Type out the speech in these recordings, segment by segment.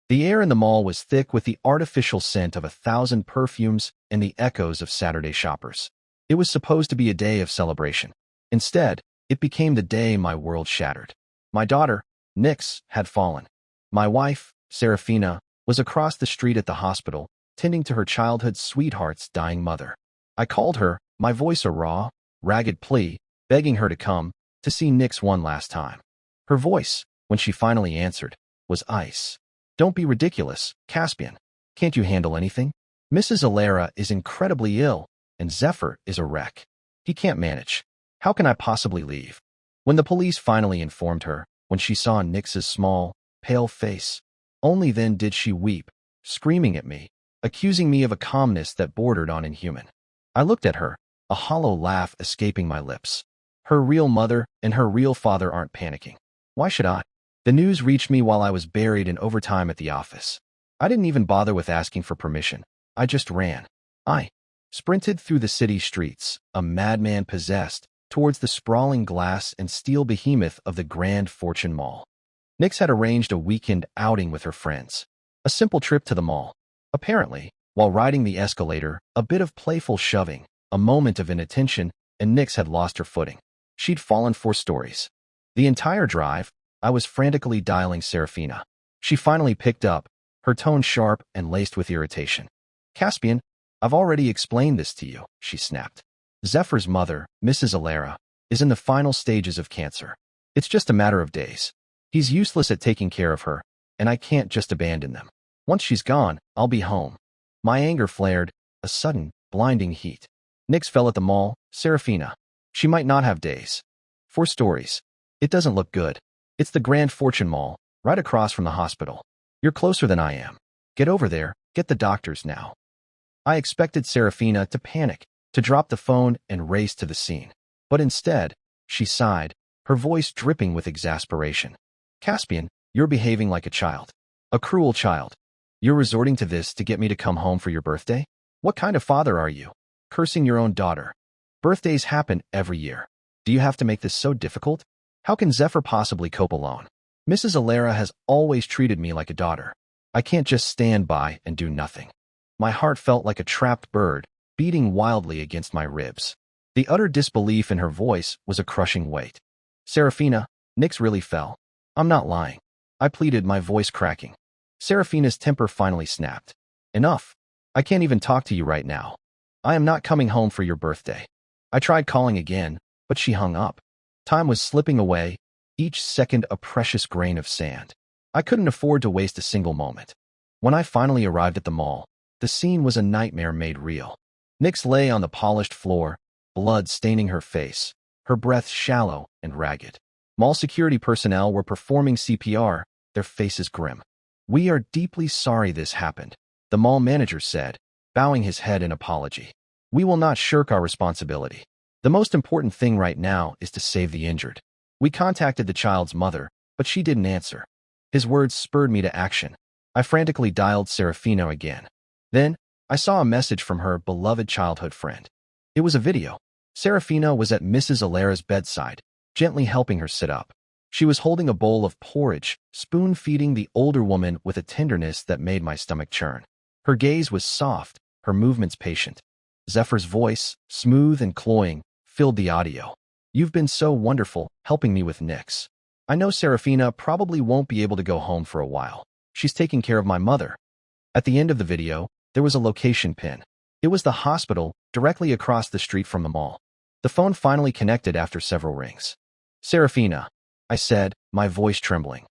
The air in the mall was thick with the artificial scent of 1,000 perfumes and the echoes of Saturday shoppers. It was supposed to be a day of celebration. Instead, it became the day my world shattered. My daughter, Nyx, had fallen. My wife, Seraphina, was across the street at the hospital, tending to her childhood sweetheart's dying mother. I called her, my voice a raw, ragged plea, begging her to come, to see Nyx one last time. Her voice, when she finally answered, was ice. Don't be ridiculous, Caspian. Can't you handle anything? Mrs. Alara is incredibly ill, and Zephyr is a wreck. He can't manage. How can I possibly leave? When the police finally informed her, when she saw Nyx's small, pale face, only then did she weep, screaming at me, accusing me of a calmness that bordered on inhuman. I looked at her, a hollow laugh escaping my lips. Her real mother and her real father aren't panicking. Why should I? The news reached me while I was buried in overtime at the office. I didn't even bother with asking for permission. I just ran. I sprinted through the city streets, a madman possessed, towards the sprawling glass and steel behemoth of the Grand Fortune Mall. Nyx had arranged a weekend outing with her friends. A simple trip to the mall. Apparently, while riding the escalator, a bit of playful shoving, a moment of inattention, and Nyx had lost her footing. She'd fallen 4 stories. The entire drive, I was frantically dialing Seraphina. She finally picked up, her tone sharp and laced with irritation. Caspian, I've already explained this to you, she snapped. Zephyr's mother, Mrs. Alara, is in the final stages of cancer. It's just a matter of days. He's useless at taking care of her, and I can't just abandon them. Once she's gone, I'll be home. My anger flared, a sudden, blinding heat. Nyx fell at the mall, Seraphina. She might not have days. 4 stories. It doesn't look good. It's the Grand Fortune Mall, right across from the hospital. You're closer than I am. Get over there, get the doctors now. I expected Seraphina to panic, to drop the phone and race to the scene. But instead, she sighed, her voice dripping with exasperation. Caspian, you're behaving like a child. A cruel child. You're resorting to this to get me to come home for your birthday? What kind of father are you? Cursing your own daughter. Birthdays happen every year. Do you have to make this so difficult? How can Zephyr possibly cope alone? Mrs. Alara has always treated me like a daughter. I can't just stand by and do nothing. My heart felt like a trapped bird, beating wildly against my ribs. The utter disbelief in her voice was a crushing weight. Seraphina, Nyx really fell. I'm not lying. I pleaded, my voice cracking. Seraphina's temper finally snapped. Enough. I can't even talk to you right now. I am not coming home for your birthday. I tried calling again, but she hung up. Time was slipping away, each second a precious grain of sand. I couldn't afford to waste a single moment. When I finally arrived at the mall, the scene was a nightmare made real. Nyx lay on the polished floor, blood staining her face, her breath shallow and ragged. Mall security personnel were performing CPR, their faces grim. We are deeply sorry this happened, the mall manager said, bowing his head in apology. We will not shirk our responsibility. The most important thing right now is to save the injured. We contacted the child's mother, but she didn't answer. His words spurred me to action. I frantically dialed Seraphina again. Then, I saw a message from her beloved childhood friend. It was a video. Seraphina was at Mrs. Alara's bedside, gently helping her sit up. She was holding a bowl of porridge, spoon-feeding the older woman with a tenderness that made my stomach churn. Her gaze was soft, her movements patient. Zephyr's voice, smooth and cloying, filled the audio. You've been so wonderful, helping me with Nyx. I know Seraphina probably won't be able to go home for a while. She's taking care of my mother. At the end of the video, there was a location pin. It was the hospital, directly across the street from the mall. The phone finally connected after several rings. Seraphina, I said, my voice trembling.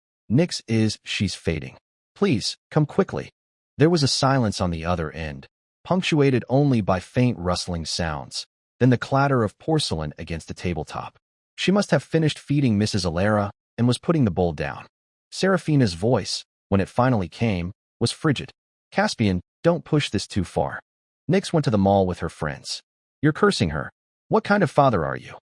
She's fading. Please, come quickly. There was a silence on the other end, punctuated only by faint rustling sounds, then the clatter of porcelain against the tabletop. She must have finished feeding Mrs. Alara and was putting the bowl down. Seraphina's voice, when it finally came, was frigid. Caspian, don't push this too far. Nyx went to the mall with her friends. You're cursing her. What kind of father are you?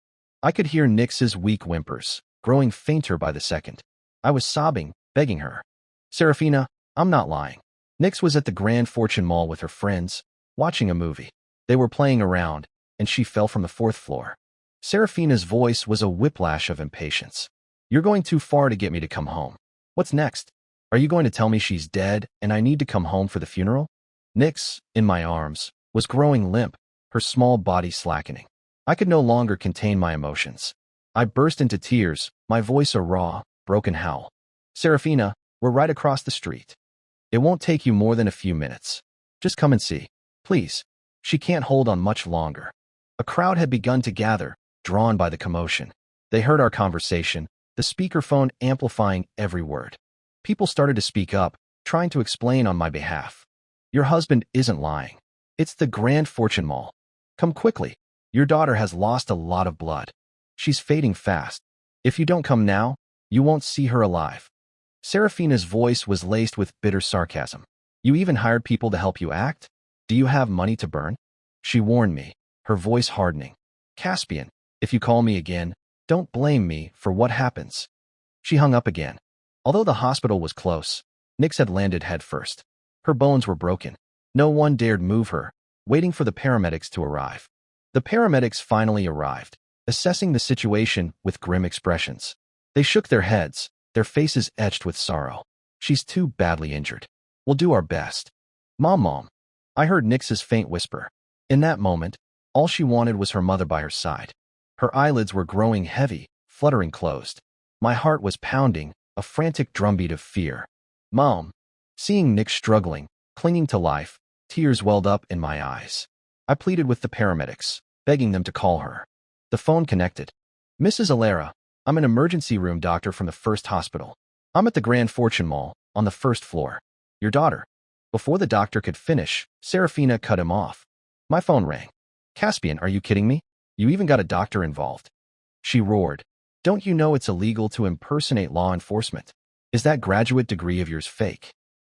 I could hear Nyx's weak whimpers, growing fainter by the second. I was sobbing, begging her. Seraphina, I'm not lying. Nyx was at the Grand Fortune Mall with her friends, watching a movie. They were playing around, and she fell from the 4th floor. Seraphina's voice was a whiplash of impatience. You're going too far to get me to come home. What's next? Are you going to tell me she's dead and I need to come home for the funeral? Nix, in my arms, was growing limp, her small body slackening. I could no longer contain my emotions. I burst into tears, my voice a raw, broken howl. Seraphina, we're right across the street. It won't take you more than a few minutes. Just come and see. Please. She can't hold on much longer. A crowd had begun to gather, drawn by the commotion. They heard our conversation, the speakerphone amplifying every word. People started to speak up, trying to explain on my behalf. Your husband isn't lying. It's the Grand Fortune Mall. Come quickly. Your daughter has lost a lot of blood. She's fading fast. If you don't come now, you won't see her alive. Seraphina's voice was laced with bitter sarcasm. You even hired people to help you act? Do you have money to burn? She warned me, her voice hardening. Caspian, if you call me again, don't blame me for what happens. She hung up again. Although the hospital was close, Nix had landed headfirst. Her bones were broken. No one dared move her, waiting for the paramedics to arrive. The paramedics finally arrived, assessing the situation with grim expressions. They shook their heads, their faces etched with sorrow. She's too badly injured. We'll do our best. Mom. I heard Nix's faint whisper. In that moment, all she wanted was her mother by her side. Her eyelids were growing heavy, fluttering closed. My heart was pounding, a frantic drumbeat of fear. Mom. Seeing Nix struggling, clinging to life, tears welled up in my eyes. I pleaded with the paramedics, begging them to call her. The phone connected. Mrs. Alera, I'm an emergency room doctor from the first hospital. I'm at the Grand Fortune Mall, on the first floor. Your daughter. Before the doctor could finish, Seraphina cut him off. My phone rang. Caspian, are you kidding me? You even got a doctor involved. She roared. Don't you know it's illegal to impersonate law enforcement? Is that graduate degree of yours fake?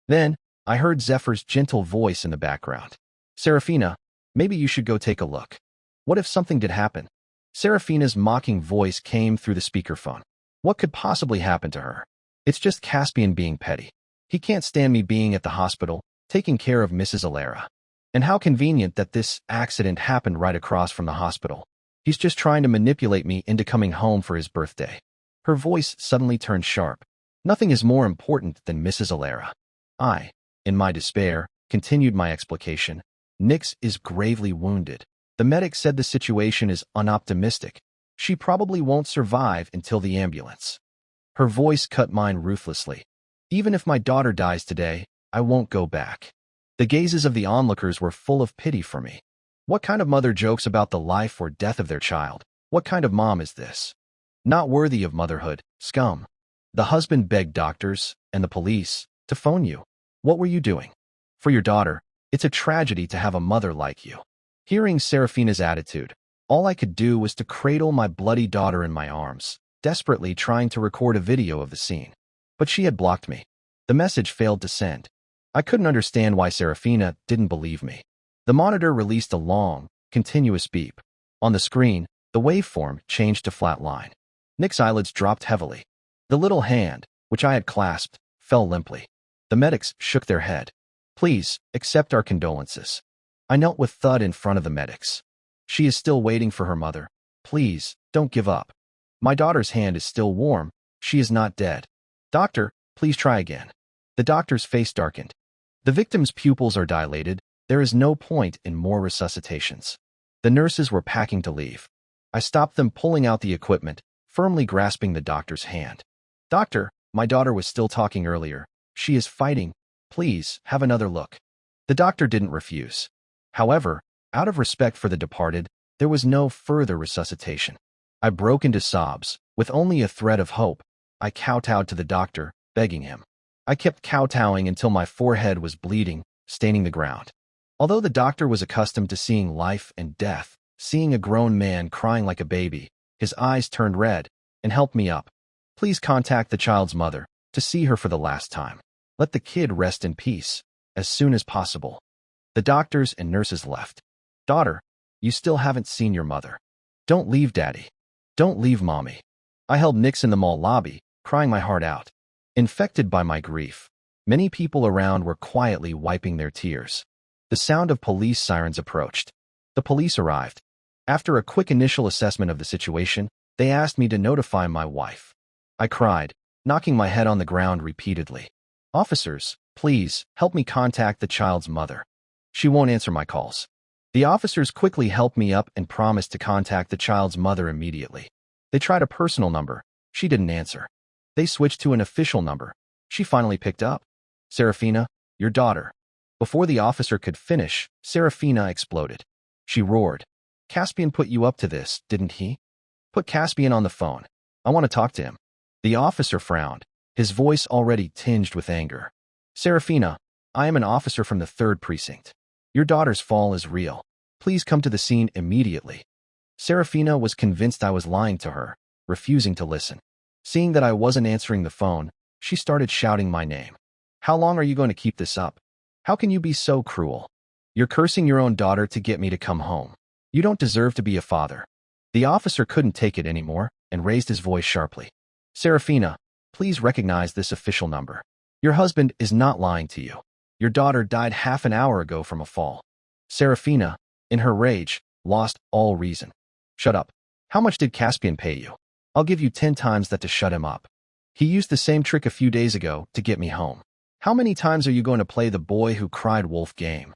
Then, I heard Zephyr's gentle voice in the background. Seraphina, maybe you should go take a look. What if something did happen? Seraphina's mocking voice came through the speakerphone. What could possibly happen to her? It's just Caspian being petty. He can't stand me being at the hospital, taking care of Mrs. Alera. And how convenient that this accident happened right across from the hospital. He's just trying to manipulate me into coming home for his birthday. Her voice suddenly turned sharp. Nothing is more important than Mrs. Alera. I, in my despair, continued my explication. Nix is gravely wounded. The medic said the situation is unoptimistic. She probably won't survive until the ambulance. Her voice cut mine ruthlessly. Even if my daughter dies today, I won't go back. The gazes of the onlookers were full of pity for me. What kind of mother jokes about the life or death of their child? What kind of mom is this? Not worthy of motherhood, scum. The husband begged doctors and the police to phone you. What were you doing? For your daughter, it's a tragedy to have a mother like you. Hearing Seraphina's attitude, all I could do was to cradle my bloody daughter in my arms, desperately trying to record a video of the scene. But she had blocked me. The message failed to send. I couldn't understand why Seraphina didn't believe me. The monitor released a long, continuous beep. On the screen, the waveform changed to flat line. Nick's eyelids dropped heavily. The little hand, which I had clasped, fell limply. The medics shook their head. Please, accept our condolences. I knelt with thud in front of the medics. She is still waiting for her mother. Please, don't give up. My daughter's hand is still warm. She is not dead. Doctor, please try again. The doctor's face darkened. The victim's pupils are dilated. There is no point in more resuscitations. The nurses were packing to leave. I stopped them pulling out the equipment, firmly grasping the doctor's hand. Doctor, my daughter was still talking earlier. She is fighting. Please, have another look. The doctor didn't refuse. However, out of respect for the departed, there was no further resuscitation. I broke into sobs. With only a thread of hope, I kowtowed to the doctor, begging him. I kept kowtowing until my forehead was bleeding, staining the ground. Although the doctor was accustomed to seeing life and death, seeing a grown man crying like a baby, his eyes turned red, and helped me up. Please contact the child's mother to see her for the last time. Let the kid rest in peace, as soon as possible. The doctors and nurses left. Daughter, you still haven't seen your mother. Don't leave Daddy. Don't leave Mommy. I held Nix in the mall lobby, crying my heart out. Infected by my grief, many people around were quietly wiping their tears. The sound of police sirens approached. The police arrived. After a quick initial assessment of the situation, they asked me to notify my wife. I cried, knocking my head on the ground repeatedly. Officers, please, help me contact the child's mother. She won't answer my calls. The officers quickly helped me up and promised to contact the child's mother immediately. They tried a personal number. She didn't answer. They switched to an official number. She finally picked up. Seraphina, your daughter. Before the officer could finish, Seraphina exploded. She roared. Caspian put you up to this, didn't he? Put Caspian on the phone. I want to talk to him. The officer frowned, his voice already tinged with anger. Seraphina, I am an officer from the 3rd precinct. Your daughter's fall is real. Please come to the scene immediately. Seraphina was convinced I was lying to her, refusing to listen. Seeing that I wasn't answering the phone, she started shouting my name. How long are you going to keep this up? How can you be so cruel? You're cursing your own daughter to get me to come home. You don't deserve to be a father. The officer couldn't take it anymore and raised his voice sharply. Seraphina, please recognize this official number. Your husband is not lying to you. Your daughter died half an hour ago from a fall. Seraphina, in her rage, lost all reason. Shut up. How much did Caspian pay you? I'll give you 10 times that to shut him up. He used the same trick a few days ago to get me home. How many times are you going to play the boy who cried wolf game?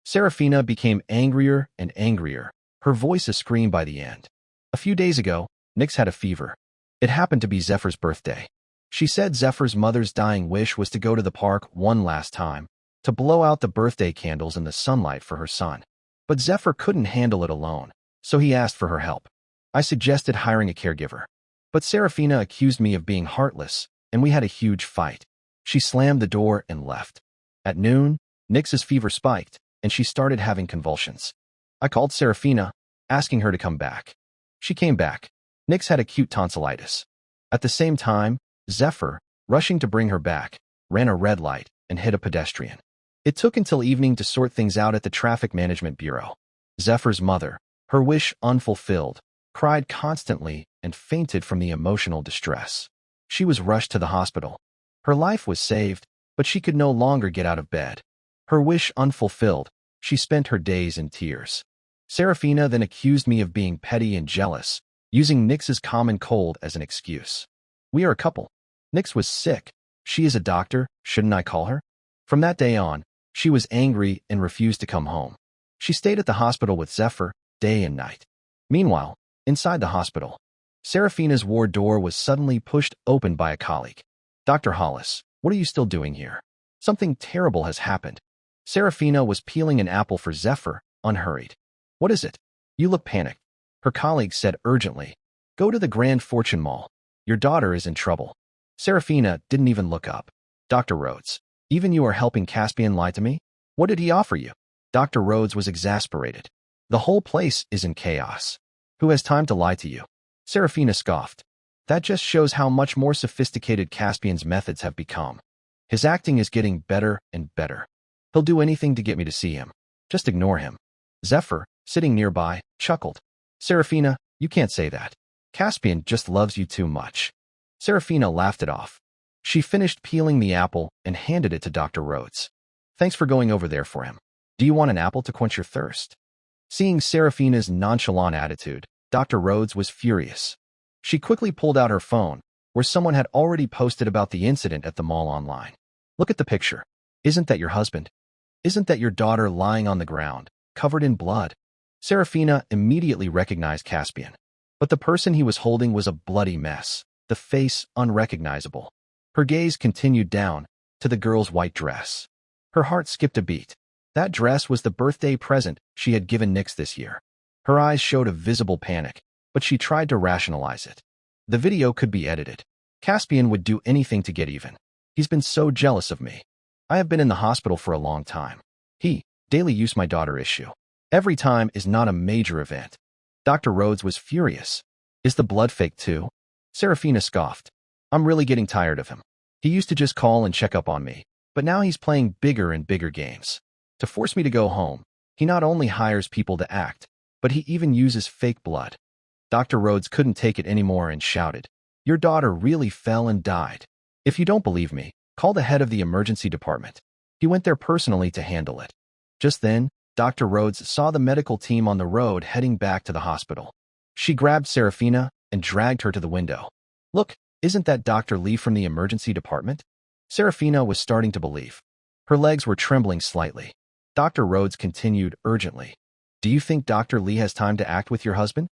Seraphina became angrier and angrier, her voice a scream by the end. A few days ago, Nix had a fever. It happened to be Zephyr's birthday. She said Zephyr's mother's dying wish was to go to the park one last time, to blow out the birthday candles in the sunlight for her son. But Zephyr couldn't handle it alone, so he asked for her help. I suggested hiring a caregiver. But Seraphina accused me of being heartless, and we had a huge fight. She slammed the door and left. At noon, Nix's fever spiked, and she started having convulsions. I called Seraphina, asking her to come back. She came back. Nix had acute tonsillitis. At the same time, Zephyr, rushing to bring her back, ran a red light and hit a pedestrian. It took until evening to sort things out at the Traffic Management Bureau. Zephyr's mother, her wish unfulfilled, cried constantly and fainted from the emotional distress. She was rushed to the hospital. Her life was saved, but she could no longer get out of bed. Her wish unfulfilled, she spent her days in tears. Seraphina then accused me of being petty and jealous, using Nix's common cold as an excuse. We are a couple. Nix was sick. She is a doctor, shouldn't I call her? From that day on, she was angry and refused to come home. She stayed at the hospital with Zephyr, day and night. Meanwhile, inside the hospital, Seraphina's ward door was suddenly pushed open by a colleague. Dr. Hollis, what are you still doing here? Something terrible has happened. Seraphina was peeling an apple for Zephyr, unhurried. What is it? You look panicked. Her colleague said urgently, go to the Grand Fortune Mall. Your daughter is in trouble. Seraphina didn't even look up. Dr. Rhodes, even you are helping Caspian lie to me? What did he offer you? Dr. Rhodes was exasperated. The whole place is in chaos. Who has time to lie to you? Seraphina scoffed. That just shows how much more sophisticated Caspian's methods have become. His acting is getting better and better. He'll do anything to get me to see him. Just ignore him. Zephyr, sitting nearby, chuckled. Seraphina, you can't say that. Caspian just loves you too much. Seraphina laughed it off. She finished peeling the apple and handed it to Dr. Rhodes. Thanks for going over there for him. Do you want an apple to quench your thirst? Seeing Seraphina's nonchalant attitude, Dr. Rhodes was furious. She quickly pulled out her phone, where someone had already posted about the incident at the mall online. Look at the picture. Isn't that your husband? Isn't that your daughter lying on the ground, covered in blood? Seraphina immediately recognized Caspian. But the person he was holding was a bloody mess, the face unrecognizable. Her gaze continued down to the girl's white dress. Her heart skipped a beat. That dress was the birthday present she had given Nix this year. Her eyes showed a visible panic, but she tried to rationalize it. The video could be edited. Caspian would do anything to get even. He's been so jealous of me. I have been in the hospital for a long time. Daily use my daughter issue. Every time is not a major event. Dr. Rhodes was furious. Is the blood fake too? Seraphina scoffed. I'm really getting tired of him. He used to just call and check up on me, but now he's playing bigger and bigger games. To force me to go home, he not only hires people to act, but he even uses fake blood. Dr. Rhodes couldn't take it anymore and shouted, your daughter really fell and died. If you don't believe me, call the head of the emergency department. He went there personally to handle it. Just then, Dr. Rhodes saw the medical team on the road heading back to the hospital. She grabbed Seraphina and dragged her to the window. Look, isn't that Dr. Lee from the emergency department? Seraphina was starting to believe. Her legs were trembling slightly. Dr. Rhodes continued urgently. Do you think Dr. Lee has time to act with your husband?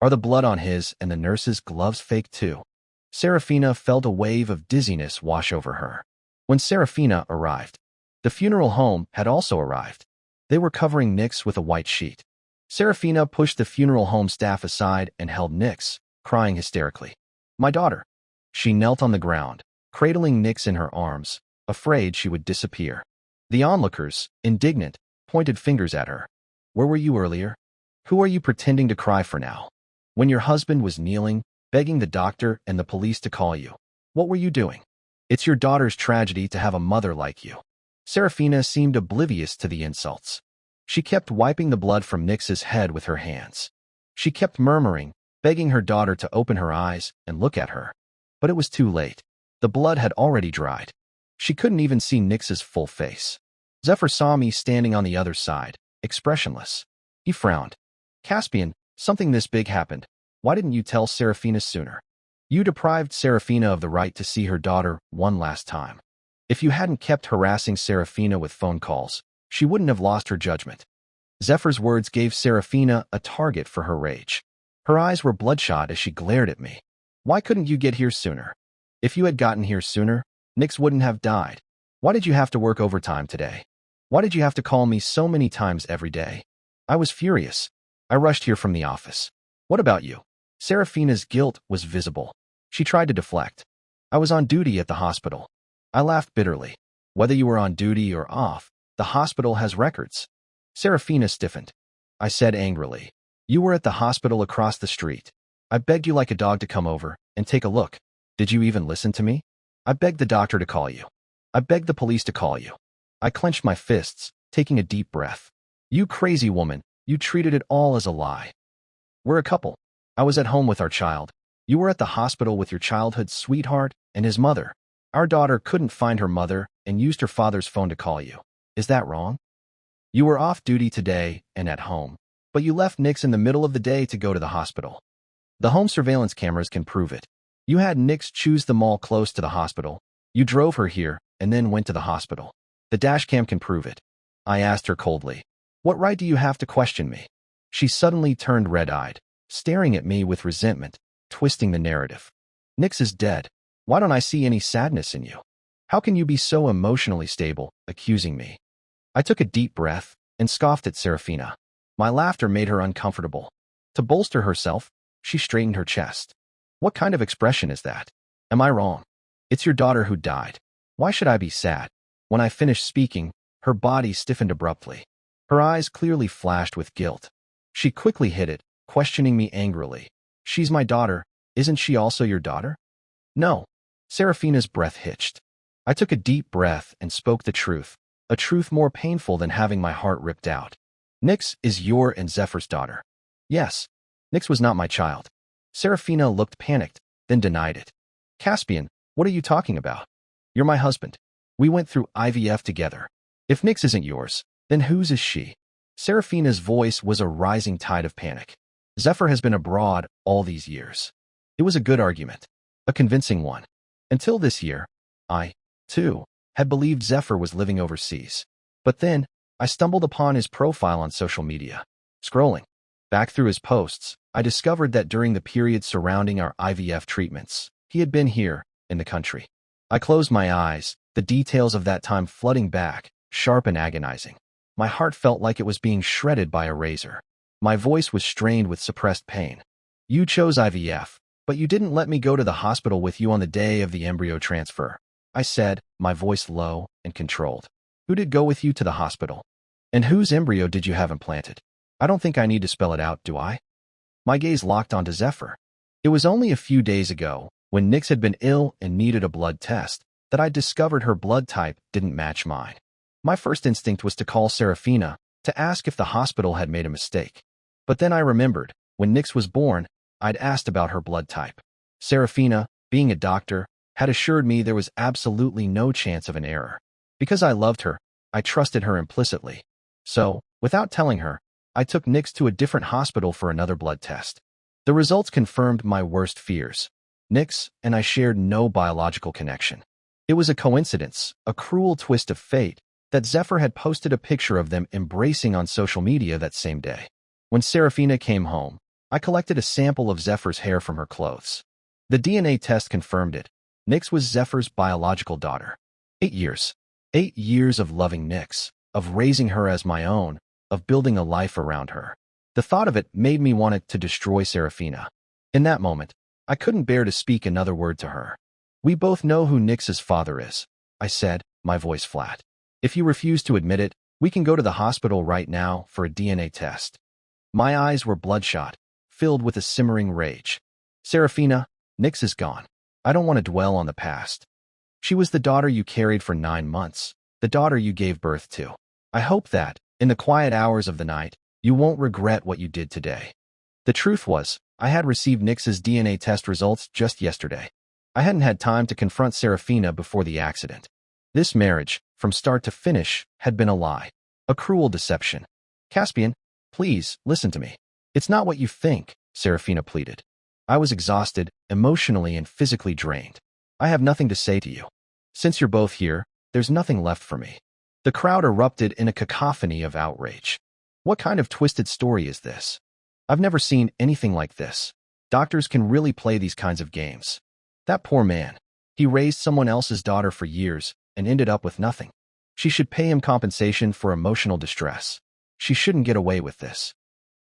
Are the blood on his and the nurse's gloves fake too? Seraphina felt a wave of dizziness wash over her. When Seraphina arrived, the funeral home had also arrived. They were covering Nix with a white sheet. Seraphina pushed the funeral home staff aside and held Nix, crying hysterically. My daughter. She knelt on the ground, cradling Nix in her arms, afraid she would disappear. The onlookers, indignant, pointed fingers at her. Where were you earlier? Who are you pretending to cry for now? When your husband was kneeling, begging the doctor and the police to call you, what were you doing? It's your daughter's tragedy to have a mother like you. Seraphina seemed oblivious to the insults. She kept wiping the blood from Nix's head with her hands. She kept murmuring, begging her daughter to open her eyes and look at her. But it was too late. The blood had already dried. She couldn't even see Nix's full face. Zephyr saw me standing on the other side, expressionless. He frowned. Caspian, something this big happened. Why didn't you tell Seraphina sooner? You deprived Seraphina of the right to see her daughter one last time. If you hadn't kept harassing Seraphina with phone calls, she wouldn't have lost her judgment. Zephyr's words gave Seraphina a target for her rage. Her eyes were bloodshot as she glared at me. Why couldn't you get here sooner? If you had gotten here sooner, Nix wouldn't have died. Why did you have to work overtime today? Why did you have to call me so many times every day? I was furious. I rushed here from the office. What about you? Seraphina's guilt was visible. She tried to deflect. I was on duty at the hospital. I laughed bitterly. Whether you were on duty or off, the hospital has records. Seraphina stiffened. I said angrily. You were at the hospital across the street. I begged you like a dog to come over and take a look. Did you even listen to me? I begged the doctor to call you. I begged the police to call you. I clenched my fists, taking a deep breath. You crazy woman, you treated it all as a lie. We're a couple. I was at home with our child. You were at the hospital with your childhood sweetheart and his mother. Our daughter couldn't find her mother and used her father's phone to call you. Is that wrong? You were off duty today and at home, but you left Nix in the middle of the day to go to the hospital. The home surveillance cameras can prove it. You had Nix choose the mall close to the hospital. You drove her here and then went to the hospital. The dashcam can prove it. I asked her coldly. What right do you have to question me? She suddenly turned red-eyed, staring at me with resentment, twisting the narrative. Nix is dead. Why don't I see any sadness in you? How can you be so emotionally stable, accusing me? I took a deep breath and scoffed at Seraphina. My laughter made her uncomfortable. To bolster herself, she straightened her chest. What kind of expression is that? Am I wrong? It's your daughter who died. Why should I be sad? When I finished speaking, her body stiffened abruptly. Her eyes clearly flashed with guilt. She quickly hid it, questioning me angrily. She's my daughter. Isn't she also your daughter? No. Seraphina's breath hitched. I took a deep breath and spoke the truth, a truth more painful than having my heart ripped out. Nix is your and Zephyr's daughter. Yes. Nix was not my child. Seraphina looked panicked, then denied it. Caspian, what are you talking about? You're my husband. We went through IVF together. If Nix isn't yours, then whose is she? Seraphina's voice was a rising tide of panic. Zephyr has been abroad all these years. It was a good argument, a convincing one. Until this year, I, too, had believed Zephyr was living overseas. But then, I stumbled upon his profile on social media. Scrolling back through his posts, I discovered that during the period surrounding our IVF treatments, he had been here, in the country. I closed my eyes, the details of that time flooding back, sharp and agonizing. My heart felt like it was being shredded by a razor. My voice was strained with suppressed pain. You chose IVF, but you didn't let me go to the hospital with you on the day of the embryo transfer. I said, my voice low and controlled. Who did go with you to the hospital? And whose embryo did you have implanted? I don't think I need to spell it out, do I? My gaze locked onto Zephyr. It was only a few days ago, when Nix had been ill and needed a blood test, that I discovered her blood type didn't match mine. My first instinct was to call Seraphina to ask if the hospital had made a mistake. But then I remembered, when Nix was born, I'd asked about her blood type. Seraphina, being a doctor, had assured me there was absolutely no chance of an error. Because I loved her, I trusted her implicitly. So, without telling her, I took Nix to a different hospital for another blood test. The results confirmed my worst fears. Nix and I shared no biological connection. It was a coincidence, a cruel twist of fate, that Zephyr had posted a picture of them embracing on social media that same day. When Seraphina came home, I collected a sample of Zephyr's hair from her clothes. The DNA test confirmed it. Nyx was Zephyr's biological daughter. 8 years. 8 years of loving Nyx, of raising her as my own, of building a life around her. The thought of it made me want it to destroy Seraphina. In that moment, I couldn't bear to speak another word to her. We both know who Nyx's father is, I said, my voice flat. If you refuse to admit it, we can go to the hospital right now for a DNA test. My eyes were bloodshot, filled with a simmering rage. Seraphina, Nyx is gone. I don't want to dwell on the past. She was the daughter you carried for 9 months, the daughter you gave birth to. I hope that, in the quiet hours of the night, you won't regret what you did today. The truth was, I had received Nyx's DNA test results just yesterday. I hadn't had time to confront Seraphina before the accident. This marriage, from start to finish, had been a lie. A cruel deception. Caspian, please, listen to me. It's not what you think, Seraphina pleaded. I was exhausted, emotionally and physically drained. I have nothing to say to you. Since you're both here, there's nothing left for me. The crowd erupted in a cacophony of outrage. What kind of twisted story is this? I've never seen anything like this. Doctors can really play these kinds of games. That poor man. He raised someone else's daughter for years and ended up with nothing. She should pay him compensation for emotional distress. She shouldn't get away with this.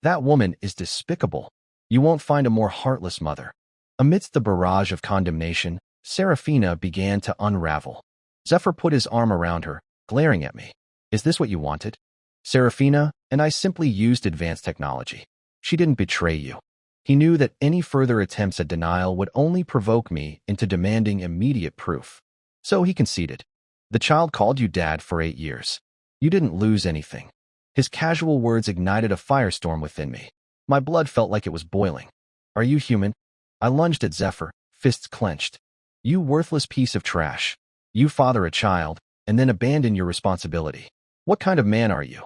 That woman is despicable. You won't find a more heartless mother. Amidst the barrage of condemnation, Seraphina began to unravel. Zephyr put his arm around her, glaring at me. Is this what you wanted? Seraphina, and I simply used advanced technology. She didn't betray you. He knew that any further attempts at denial would only provoke me into demanding immediate proof. So he conceded. The child called you dad for 8 years. You didn't lose anything. His casual words ignited a firestorm within me. My blood felt like it was boiling. Are you human? I lunged at Zephyr, fists clenched. You worthless piece of trash. You father a child, and then abandon your responsibility. What kind of man are you?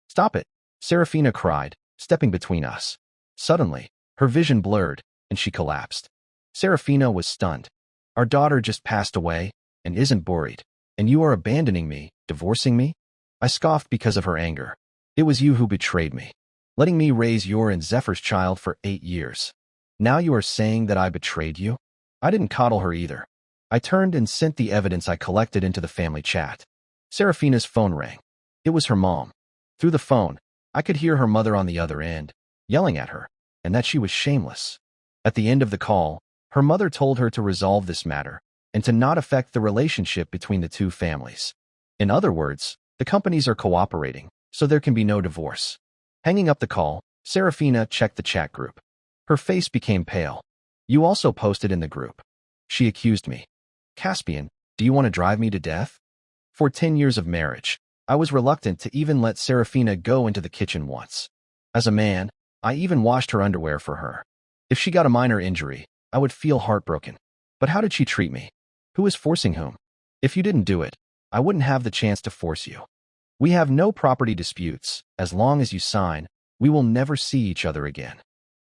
Stop it, Seraphina cried, stepping between us. Suddenly, her vision blurred, and she collapsed. Seraphina was stunned. Our daughter just passed away, and isn't buried. And you are abandoning me, divorcing me? I scoffed because of her anger. It was you who betrayed me, letting me raise your and Zephyr's child for 8 years. Now you are saying that I betrayed you? I didn't coddle her either. I turned and sent the evidence I collected into the family chat. Seraphina's phone rang. It was her mom. Through the phone, I could hear her mother on the other end, yelling at her, and that she was shameless. At the end of the call, her mother told her to resolve this matter and to not affect the relationship between the two families. In other words, the companies are cooperating, so there can be no divorce. Hanging up the call, Seraphina checked the chat group. Her face became pale. You also posted in the group. She accused me. Caspian, do you want to drive me to death? For 10 years of marriage, I was reluctant to even let Seraphina go into the kitchen once. As a man, I even washed her underwear for her. If she got a minor injury, I would feel heartbroken. But how did she treat me? Who is forcing whom? If you didn't do it, I wouldn't have the chance to force you. We have no property disputes. As long as you sign, we will never see each other again.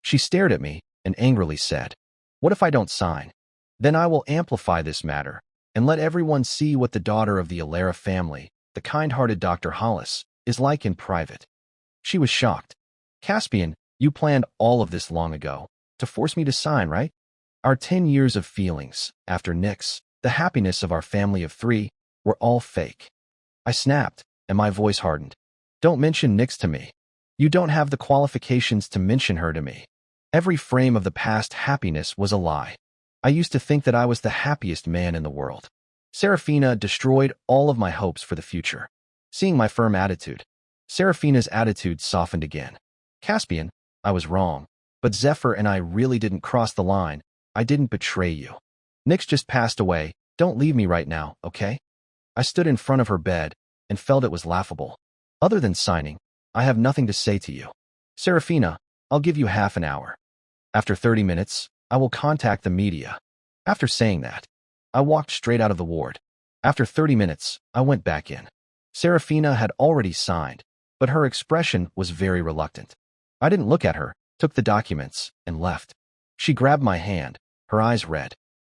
She stared at me and angrily said, What if I don't sign? Then I will amplify this matter and let everyone see what the daughter of the Alara family, the kind-hearted Dr. Hollis, is like in private. She was shocked. Caspian, you planned all of this long ago, to force me to sign, right? Our 10 years of feelings, after Nyx, the happiness of our family of 3, were all fake. I snapped, and my voice hardened. Don't mention Nyx to me. You don't have the qualifications to mention her to me. Every frame of the past happiness was a lie. I used to think that I was the happiest man in the world. Seraphina destroyed all of my hopes for the future. Seeing my firm attitude, Seraphina's attitude softened again. Caspian, I was wrong, but Zephyr and I really didn't cross the line. I didn't betray you. Nyx just passed away. Don't leave me right now, okay? I stood in front of her bed and felt it was laughable. Other than signing, I have nothing to say to you. Seraphina, I'll give you half an hour. After 30 minutes, I will contact the media. After saying that, I walked straight out of the ward. After 30 minutes, I went back in. Seraphina had already signed, but her expression was very reluctant. I didn't look at her, took the documents, and left. She grabbed my hand, her eyes red.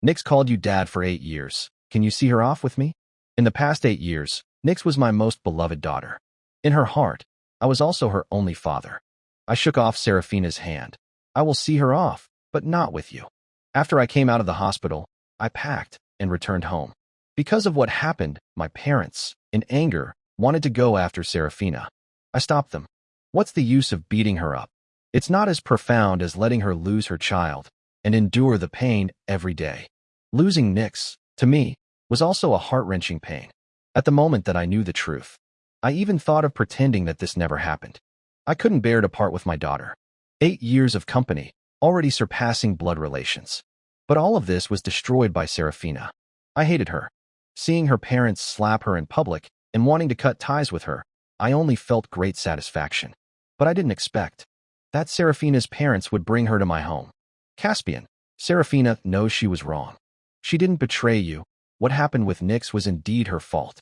Nyx called you dad for 8 years, can you see her off with me? In the past 8 years, Nyx was my most beloved daughter. In her heart, I was also her only father. I shook off Seraphina's hand. I will see her off, but not with you. After I came out of the hospital, I packed and returned home. Because of what happened, my parents, in anger, wanted to go after Seraphina. I stopped them. What's the use of beating her up? It's not as profound as letting her lose her child and endure the pain every day. Losing Nyx, to me, was also a heart-wrenching pain. At the moment that I knew the truth, I even thought of pretending that this never happened. I couldn't bear to part with my daughter. 8 years of company, already surpassing blood relations. But all of this was destroyed by Seraphina. I hated her. Seeing her parents slap her in public and wanting to cut ties with her, I only felt great satisfaction. But I didn't expect that Seraphina's parents would bring her to my home. Caspian, Seraphina knows she was wrong. She didn't betray you. What happened with Nyx was indeed her fault.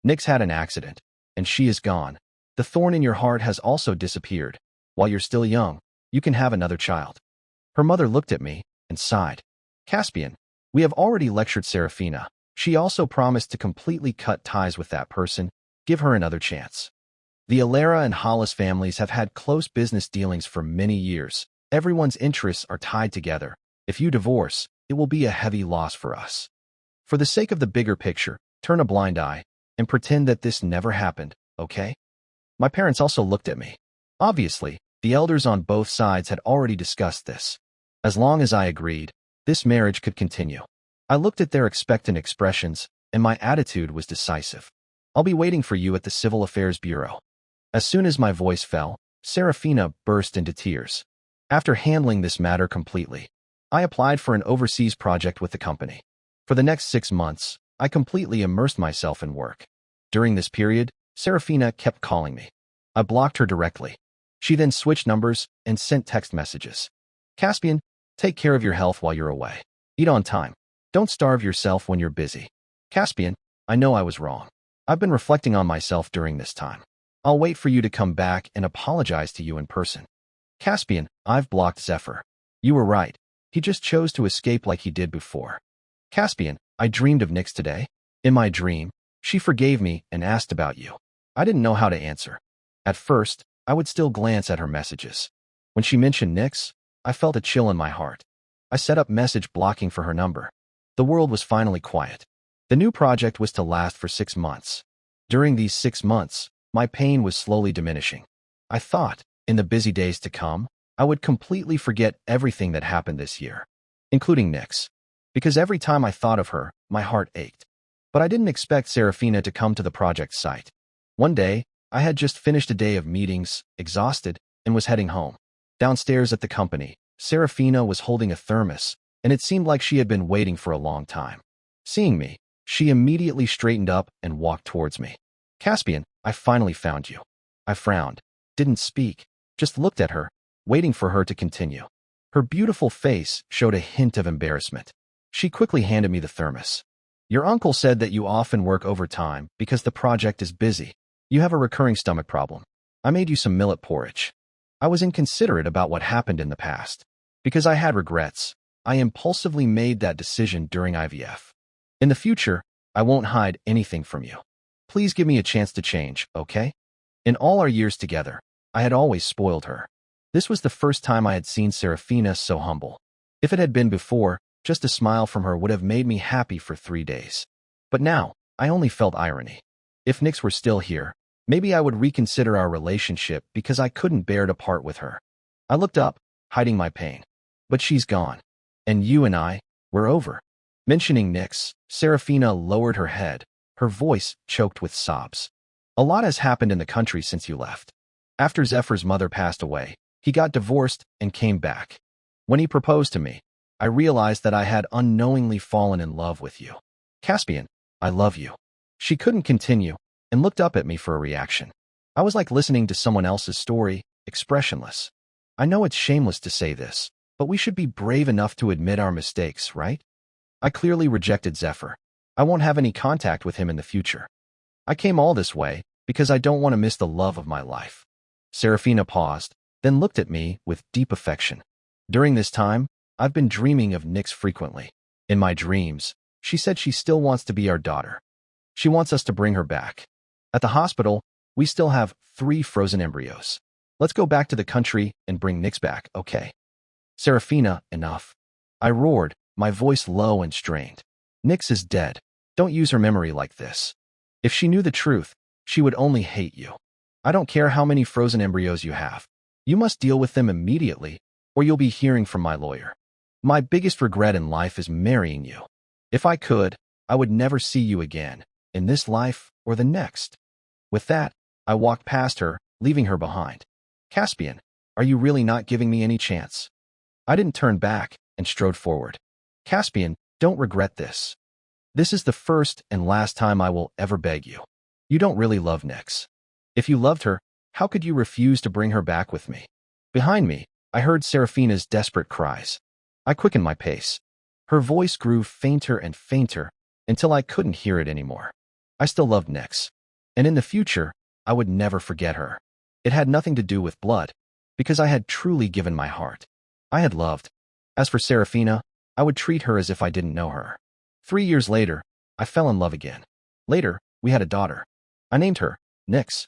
Nyx had an accident, and she is gone. The thorn in your heart has also disappeared. While you're still young, you can have another child. Her mother looked at me and sighed. Caspian, we have already lectured Seraphina. She also promised to completely cut ties with that person. Give her another chance. The Alara and Hollis families have had close business dealings for many years. Everyone's interests are tied together. If you divorce, it will be a heavy loss for us. For the sake of the bigger picture, turn a blind eye and pretend that this never happened, okay? My parents also looked at me. Obviously, the elders on both sides had already discussed this. As long as I agreed, this marriage could continue. I looked at their expectant expressions, and my attitude was decisive. I'll be waiting for you at the Civil Affairs Bureau. As soon as my voice fell, Seraphina burst into tears. After handling this matter completely, I applied for an overseas project with the company. For the next 6 months, I completely immersed myself in work. During this period, Seraphina kept calling me. I blocked her directly. She then switched numbers and sent text messages. Caspian, take care of your health while you're away. Eat on time. Don't starve yourself when you're busy. Caspian, I know I was wrong. I've been reflecting on myself during this time. I'll wait for you to come back and apologize to you in person. Caspian, I've blocked Zephyr. You were right. He just chose to escape like he did before. Caspian, I dreamed of Nyx today. In my dream, she forgave me and asked about you. I didn't know how to answer. At first, I would still glance at her messages. When she mentioned Nyx, I felt a chill in my heart. I set up message blocking for her number. The world was finally quiet. The new project was to last for 6 months. During these 6 months, my pain was slowly diminishing. I thought, in the busy days to come, I would completely forget everything that happened this year, including Nyx, because every time I thought of her, my heart ached. But I didn't expect Seraphina to come to the project site. One day, I had just finished a day of meetings, exhausted, and was heading home. Downstairs at the company, Seraphina was holding a thermos, and it seemed like she had been waiting for a long time. Seeing me, she immediately straightened up and walked towards me. Caspian, I finally found you. I frowned, didn't speak, just looked at her, waiting for her to continue. Her beautiful face showed a hint of embarrassment. She quickly handed me the thermos. Your uncle said that you often work overtime because the project is busy. You have a recurring stomach problem. I made you some millet porridge. I was inconsiderate about what happened in the past. Because I had regrets, I impulsively made that decision during IVF. In the future, I won't hide anything from you. Please give me a chance to change, okay? In all our years together, I had always spoiled her. This was the first time I had seen Seraphina so humble. If it had been before, just a smile from her would have made me happy for 3 days. But now, I only felt irony. If Nyx were still here, maybe I would reconsider our relationship because I couldn't bear to part with her. I looked up, hiding my pain. But she's gone. And you and I, we're over. Mentioning Nyx, Seraphina lowered her head, her voice choked with sobs. A lot has happened in the country since you left. After Zephyr's mother passed away, he got divorced and came back. When he proposed to me, I realized that I had unknowingly fallen in love with you. Caspian, I love you. She couldn't continue and looked up at me for a reaction. I was like listening to someone else's story, expressionless. I know it's shameless to say this, but we should be brave enough to admit our mistakes, right? I clearly rejected Zephyr. I won't have any contact with him in the future. I came all this way because I don't want to miss the love of my life. Seraphina paused, then looked at me with deep affection. During this time, I've been dreaming of Nyx frequently. In my dreams, She said she still wants to be our daughter. She wants us to bring her back. At the hospital, we still have 3 frozen embryos. Let's go back to the country and bring Nix back, okay? Seraphina, enough. I roared, my voice low and strained. Nix is dead. Don't use her memory like this. If she knew the truth, she would only hate you. I don't care how many frozen embryos you have. You must deal with them immediately, or you'll be hearing from my lawyer. My biggest regret in life is marrying you. If I could, I would never see you again, in this life or the next. With that, I walked past her, leaving her behind. Caspian, are you really not giving me any chance? I didn't turn back and strode forward. Caspian, don't regret this. This is the first and last time I will ever beg you. You don't really love Nix. If you loved her, how could you refuse to bring her back with me? Behind me, I heard Seraphina's desperate cries. I quickened my pace. Her voice grew fainter and fainter until I couldn't hear it anymore. I still loved Nix. And in the future, I would never forget her. It had nothing to do with blood, because I had truly given my heart. I had loved. As for Seraphina, I would treat her as if I didn't know her. 3 years later, I fell in love again. Later, we had a daughter. I named her Nix.